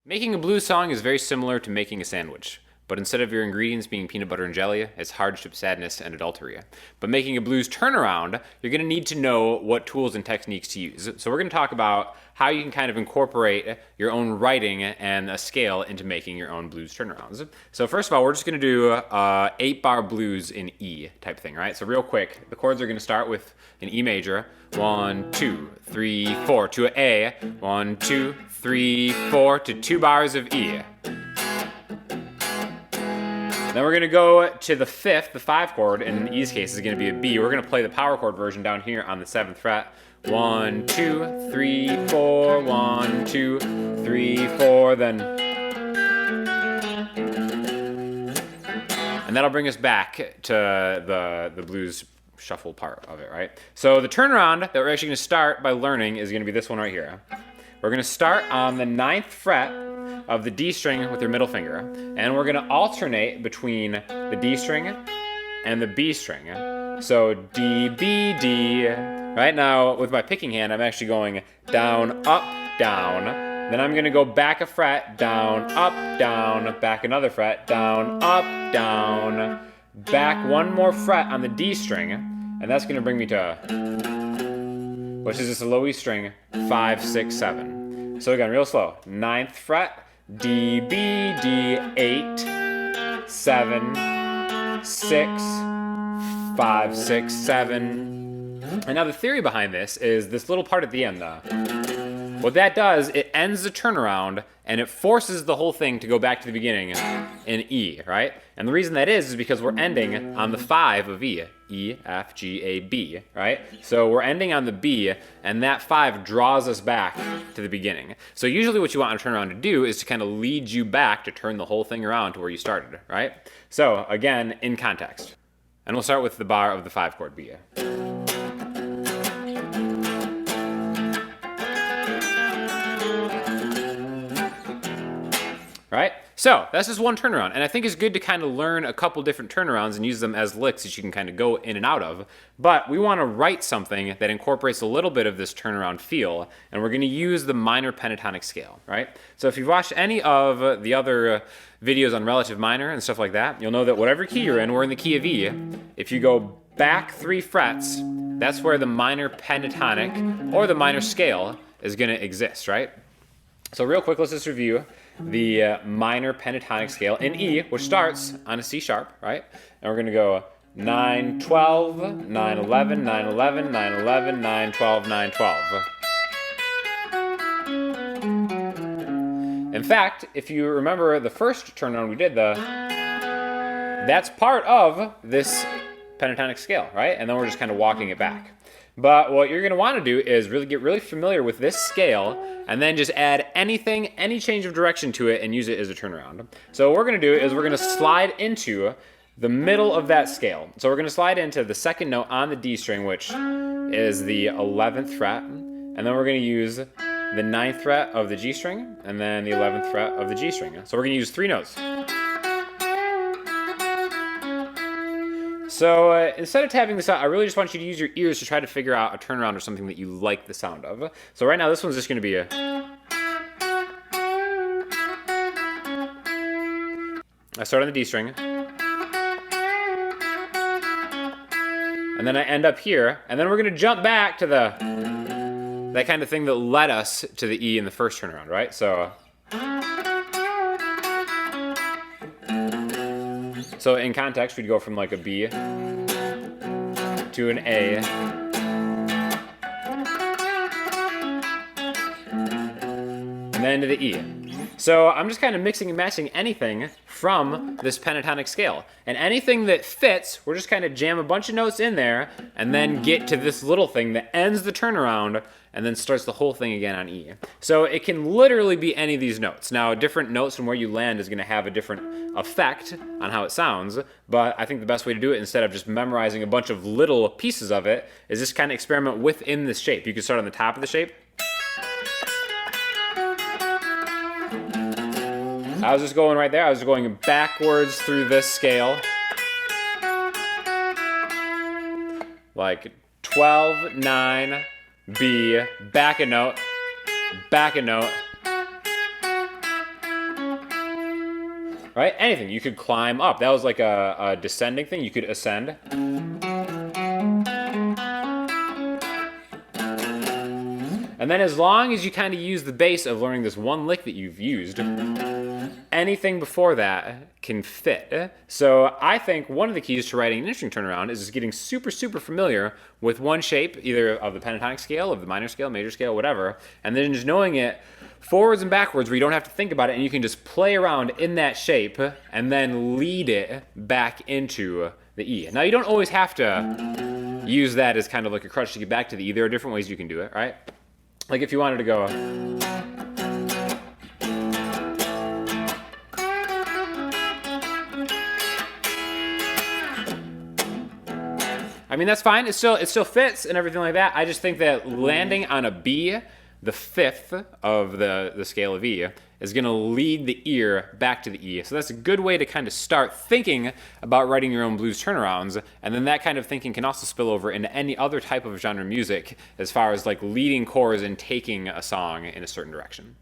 Making a blues song is very similar to making a sandwich, but instead of your ingredients being peanut butter and jelly, it's hardship, sadness, and adultery. But making a blues turnaround, you're going to need to know what tools and techniques to use. So we're going to talk about how you can kind of incorporate your own writing and a scale into making your own blues turnarounds. So first of all, we're just going to do 8-bar blues in E type thing, right? So real quick, the chords are going to start with an E major, 1, 2, 3, 4, to an A, 1, 2, 3, 4, to 2 bars of E. Then we're going to go to the 5th, the 5 chord, and in E's case is going to be a B. We're going to play the power chord version down here on the 7th fret. 1, 2, 3, 4, 1, 2, 3, 4, then. And that'll bring us back to the blues shuffle part of it, right? So the turnaround that we're actually going to start by learning is going to be this one right here. We're going to start on the 9th fret of the D string with your middle finger, and we're going to alternate between the D string and the B string. So D, B, D. Right now, with my picking hand, I'm actually going down, up, down. Then I'm going to go back a fret, down, up, down, back another fret, down, up, down, back one more fret on the D string, and that's going to bring me to, which is just a low E string, 5, 6, 7. So again, real slow. 9th fret, D, B, D, 8, 7, 6, 5, 6, 7. And now the theory behind this is this little part at the end. What that does, it ends the turnaround and it forces the whole thing to go back to the beginning in E, right? And the reason that is because we're ending on the 5 of E. E, F, G, A, B, right? So we're ending on the B, and that 5 draws us back to the beginning. So usually what you want a turnaround to do is to kind of lead you back to turn the whole thing around to where you started, right? So again, in context. And we'll start with the bar of the 5 chord B. Right? So that's just one turnaround, and I think it's good to kind of learn a couple different turnarounds and use them as licks that you can kind of go in and out of. But we want to write something that incorporates a little bit of this turnaround feel, and we're going to use the minor pentatonic scale, right? So if you've watched any of the other videos on relative minor and stuff like that, you'll know that whatever key you're in, we're in the key of E. If you go back 3 frets, that's where the minor pentatonic or the minor scale is going to exist, right? So real quick, let's just review the minor pentatonic scale in E, which starts on a C sharp, right? And we're going to go 9, 12, 9, 11, 9, 11, 9, 11, 9, 12, 9, 12. In fact, if you remember the first turnaround we did, that's part of this pentatonic scale, right? And then we're just kind of walking it back. But what you're going to want to do is really get really familiar with this scale and then just add anything, any change of direction to it and use it as a turnaround. So what we're going to do is we're going to slide into the middle of that scale. So we're going to slide into the 2nd note on the D string, which is the 11th fret. And then we're going to use the 9th fret of the G string and then the 11th fret of the G string. So we're going to use 3 notes. So instead of tapping this out, I really just want you to use your ears to try to figure out a turnaround or something that you like the sound of. So right now this one's just going to be a... I start on the D string. And then I end up here. And then we're going to jump back to that kind of thing that led us to the E in the first turnaround, right? So in context, we'd go from like a B to an A. And then to the E. So I'm just kind of mixing and matching anything from this pentatonic scale. And anything that fits, we're just kind of jam a bunch of notes in there and then get to this little thing that ends the turnaround and then starts the whole thing again on E. So it can literally be any of these notes. Now, different notes from where you land is going to have a different effect on how it sounds, but I think the best way to do it, instead of just memorizing a bunch of little pieces of it, is just kind of experiment within this shape. You can start on the top of the shape. I was just going right there. I was going backwards through this scale. Like 12, 9, B, back a note, right? Anything. You could climb up. That was like a descending thing. You could ascend. And then as long as you kind of use the base of learning this one lick that you've used, anything before that can fit. So I think one of the keys to writing an interesting turnaround is just getting super, super familiar with one shape, either of the pentatonic scale, of the minor scale, major scale, whatever, and then just knowing it forwards and backwards where you don't have to think about it and you can just play around in that shape and then lead it back into the E. Now you don't always have to use that as kind of like a crutch to get back to the E. There are different ways you can do it, right? Like if you wanted to go, I mean, that's fine. It still fits and everything like that. I just think that landing on a B, the fifth of the scale of E, is going to lead the ear back to the E. So that's a good way to kind of start thinking about writing your own blues turnarounds. And then that kind of thinking can also spill over into any other type of genre music as far as like leading chords and taking a song in a certain direction.